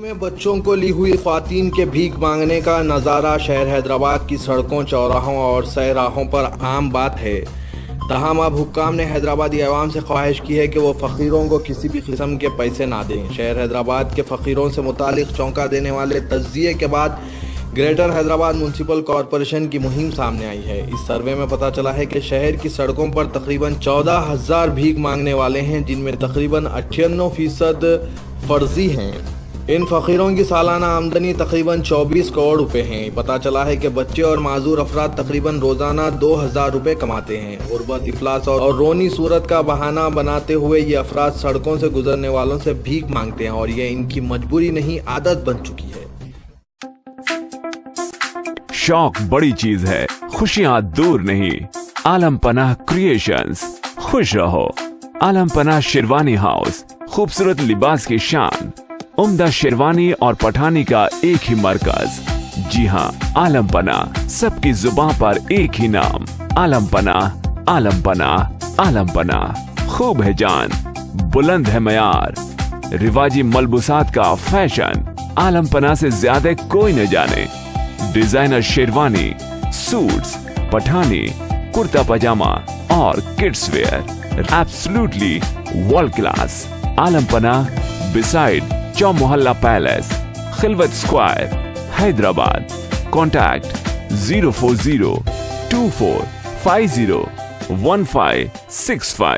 में बच्चों को ली हुई ख्वातीन के भीख मांगने का नज़ारा शहर हैदराबाद की सड़कों, चौराहों और सैराहों पर आम बात है। तहम अब हुक्काम ने हैदराबादी अवाम से ख्वाहिश की है कि वो फ़कीरों को किसी भी किस्म के पैसे ना दें। शहर हैदराबाद के फ़कीरों से मुतालिक चौंका देने वाले तज्जिए के बाद ग्रेटर हैदराबाद म्यूनसिपल कॉरपोरेशन की मुहिम सामने आई है। इस सर्वे में पता चला है कि शहर की सड़कों पर तकरीबन 14,000 भीख मांगने वाले हैं, जिनमें तकरीबन 98% फर्जी हैं। इन फ़कीरों की सालाना आमदनी तकरीबन 24 करोड़ रुपए हैं। पता चला है कि बच्चे और माजूर अफराद तकरीबन रोज़ाना 2,000 रुपये कमाते हैं। गुर्बत, इफलास और रोनी सूरत का बहाना बनाते हुए ये अफराद सड़कों से गुजरने वालों से भीख मांगते हैं और ये इनकी मजबूरी नहीं, आदत बन चुकी है। शौक बड़ी चीज है, खुशियां दूर नहीं। आलम पनाह क्रिएशंस, खुश रहो। आलम पनाह शेरवानी हाउस, खूबसूरत लिबास की शान, उम्दा शेरवानी और पठानी का एक ही मरकज। जी हाँ, आलम पनाह, सबकी जुबान पर एक ही नाम। आलम पनाह, आलम पनाह, आलम पनाह। खूब है जान, बुलंद है मयार, रिवाजी मलबूसात का फैशन आलम पनाह से ज्यादा कोई न जाने। डिजाइनर शेरवानी, सूट्स, पठानी, कुर्ता पजामा और kids wear, absolutely world class. Alam Panah beside Chowmahalla palace, Khilwat square, Hyderabad. Contact 04024501565।